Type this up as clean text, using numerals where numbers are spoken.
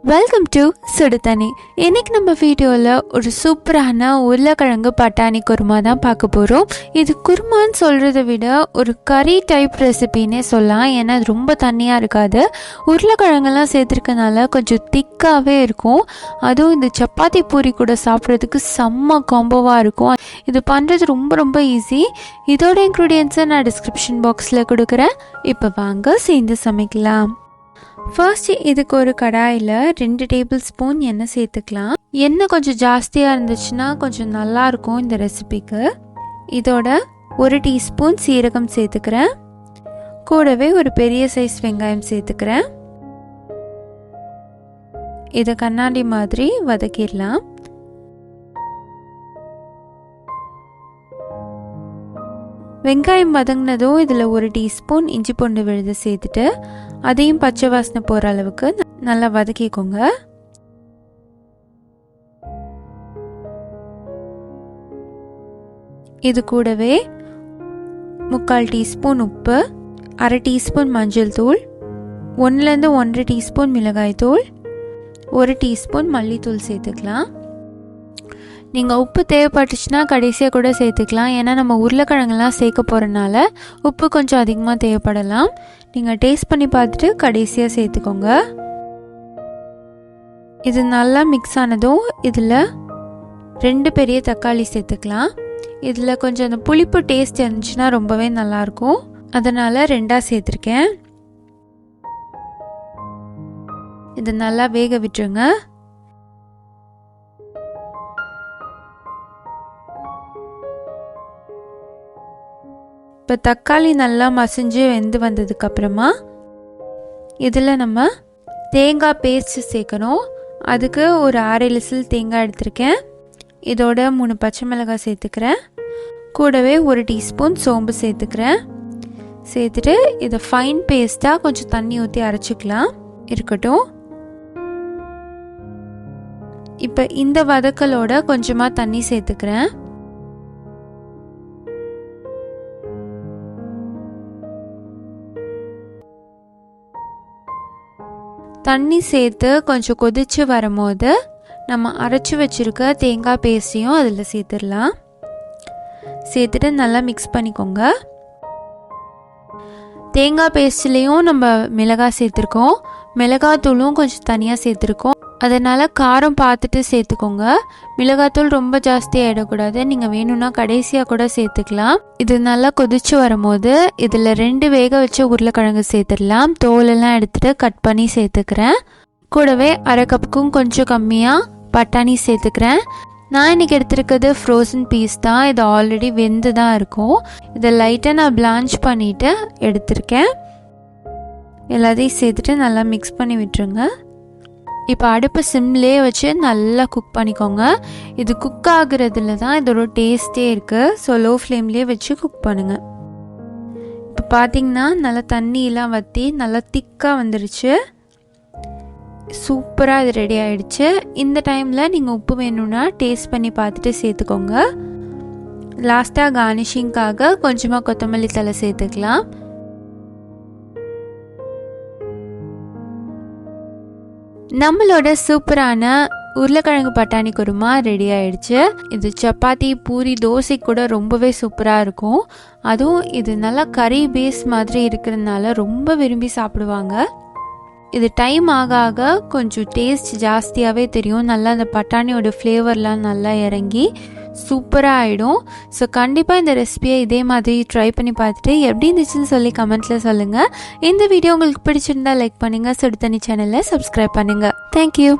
Welcome to சுடுதண்ணி. இன்னைக்கு நம்ம வீடியோவில் ஒரு சூப்பரான உருளைக்கிழங்கு பட்டாணி குருமா தான் பார்க்க போகிறோம். இது குருமான்னு சொல்கிறத விட ஒரு கறி டைப் ரெசிபின்னே சொல்லலாம். ஏன்னா அது ரொம்ப தண்ணியாக இருக்காது. உருளைக்கிழங்கெல்லாம் சேர்த்துருக்கனால கொஞ்சம் திக்காகவே இருக்கும். அதுவும் இந்த சப்பாத்தி பூரி கூட சாப்பிட்றதுக்கு செம்ம காம்போவாக இருக்கும். இது பண்ணுறது ரொம்ப ஈஸி. இதோட இன்க்ரீடியன்ஸை நான் டிஸ்கிரிப்ஷன் பாக்ஸில் கொடுக்குறேன். இப்போ வாங்க சேர்ந்து சமைக்கலாம். ஃபர்ஸ்ட் இதுக்கு ஒரு கடாயில் 2 டேபிள் ஸ்பூன் எண்ணெய் சேர்த்துக்கலாம். எண்ணெய் கொஞ்சம் ஜாஸ்தியாக இருந்துச்சுன்னா கொஞ்சம் நல்லாயிருக்கும் இந்த ரெசிபிக்கு. இதோட 1 டீஸ்பூன் சீரகம் சேர்த்துக்கிறேன். கூடவே ஒரு பெரிய சைஸ் வெங்காயம் சேர்த்துக்கிறேன். இதை கண்ணாடி மாதிரி வதக்கிடலாம். வெங்காயம் வதங்கினதும் இதில் 1 டீஸ்பூன் இஞ்சி பூண்டு விழுது சேர்த்துட்டு அதையும் பச்சை வாசனை போகிற அளவுக்கு நல்லா வதக்கிக்கோங்க. இது கூடவே 3/4 டீஸ்பூன் உப்பு, 1/2 டீஸ்பூன் மஞ்சள் தூள், 1லேருந்து 1.5 டீஸ்பூன் மிளகாய் தூள், 1 டீஸ்பூன் மல்லித்தூள் சேர்த்துக்கலாம். நீங்கள் உப்பு தேவைப்பட்டுச்சுன்னா கடைசியாக கூட சேர்த்துக்கலாம். ஏன்னா நம்ம உருளைக்கிழங்குலாம் சேர்க்க போகிறனால உப்பு கொஞ்சம் அதிகமாக தேவைப்படலாம். நீங்கள் டேஸ்ட் பண்ணி பார்த்துட்டு கடைசியாக சேர்த்துக்கோங்க. இது நல்லா மிக்ஸ் ஆனதும் இதில் 2 பெரிய தக்காளி சேர்த்துக்கலாம். இதில் கொஞ்சம் அந்த புளிப்பு டேஸ்ட் இருந்துச்சுன்னா ரொம்பவே நல்லாயிருக்கும். அதனால் 2ஆக சேர்த்துருக்கேன். இது நல்லா வேக விட்டுருங்க. இப்போ தக்காளி நல்லா மசிஞ்சு வெந்து வந்ததுக்கப்புறமா இதில் நம்ம தேங்காய் பேஸ்ட் சேர்க்கணும். அதுக்கு ஒரு 6 விசில் தேங்காய் எடுத்திருக்கேன். இதோட 3 பச்சை மிளகாய் சேர்த்துக்கிறேன். கூடவே 1 டீஸ்பூன் சோம்பு சேர்த்துக்கிறேன். சேர்த்துட்டு இதை ஃபைன் பேஸ்ட்டாக கொஞ்சம் தண்ணி ஊற்றி அரைச்சிக்கலாம். இருக்கட்டும். இப்போ இந்த வதக்கலோட கொஞ்சமாக தண்ணி சேர்த்துக்கிறேன். தண்ணி சேர்த்து கொஞ்சம் கொதித்து வரும்போது நம்ம அரைச்சி வச்சுருக்க தேங்காய் பேஸ்ட்டையும் அதில் சேர்த்துடலாம். சேர்த்துட்டு நல்லா மிக்ஸ் பண்ணிக்கோங்க. தேங்காய் பேஸ்ட்லேயும் நம்ம மிளகாய் சேர்த்துருக்கோம். மிளகாத்தூளும் கொஞ்சம் தனியாக சேர்த்துருக்கோம். அதனால் காரம் பார்த்துட்டு சேர்த்துக்கோங்க. மிளகாத்தூள் ரொம்ப ஜாஸ்தியாக ஆகிடக்கூடாது. நீங்கள் வேணும்னா கடைசியாக கூட சேர்த்துக்கலாம். இது நல்லா கொதிச்சு வரும்போது இதில் 2 வேக வச்ச உருளைக்கிழங்கு சேர்த்துடலாம். தோலெல்லாம் எடுத்துகிட்டு கட் பண்ணி சேர்த்துக்கிறேன். கூடவே 1/2 கப்புக்கும் கொஞ்சம் கம்மியாக பட்டாணி சேர்த்துக்கிறேன். நான் இன்றைக்கி எடுத்துருக்கிறது ஃப்ரோசன் பீஸ் தான். இது ஆல்ரெடி வெந்து தான் இருக்கும். இதை லைட்டாக நான் பிளான்ச் பண்ணிவிட்டு எடுத்திருக்கேன். எல்லாத்தையும் சேர்த்துட்டு நல்லா மிக்ஸ் பண்ணி விட்டுருங்க. இப்போ அடுப்பு சிம்லேயே வச்சு நல்லா குக் பண்ணிக்கோங்க. இது குக் ஆகுறதுல தான் இதோட டேஸ்ட்டே இருக்குது. ஸோ லோ ஃப்ளேம்லேயே வச்சு குக் பண்ணுங்கள். இப்போ பார்த்தீங்கன்னா நல்லா தண்ணியெலாம் வற்றி நல்லா திக்காக வந்துருச்சு. சூப்பராக இது ரெடி ஆகிடுச்சு. இந்த டைமில் நீங்கள் உப்பு வேணும்னா டேஸ்ட் பண்ணி பார்த்துட்டு சேர்த்துக்கோங்க. லாஸ்ட்டாக கார்னிஷிங்காக கொஞ்சமாக கொத்தமல்லி தழை சேர்த்துக்கலாம். நம்மளோட சூப்பரான உருளைக்கிழங்கு பட்டாணி குருமா ரெடி ஆயிடுச்சு. இது சப்பாத்தி பூரி தோசை கூட ரொம்பவே சூப்பராக இருக்கும். அதுவும் இது நல்லா கறி பேஸ் மாதிரி இருக்கிறதுனால ரொம்ப விரும்பி சாப்பிடுவாங்க. இது டைம் ஆக ஆக கொஞ்சம் டேஸ்ட் ஜாஸ்தியாகவே தெரியும். நல்லா அந்த பட்டாணியோட ஃப்ளேவர்லாம் நல்லா இறங்கி சூப்பராக ஆகிடும். ஸோ கண்டிப்பாக இந்த ரெசிபியை இதே மாதிரி ட்ரை பண்ணி பார்த்துட்டு எப்படி இருந்துச்சுன்னு சொல்லி கமெண்ட்டில் சொல்லுங்கள். இந்த வீடியோ உங்களுக்கு பிடிச்சிருந்தா லைக் பண்ணுங்கள். சுடுதண்ணி சேனலை சப்ஸ்கிரைப் பண்ணுங்கள். தேங்க்யூ.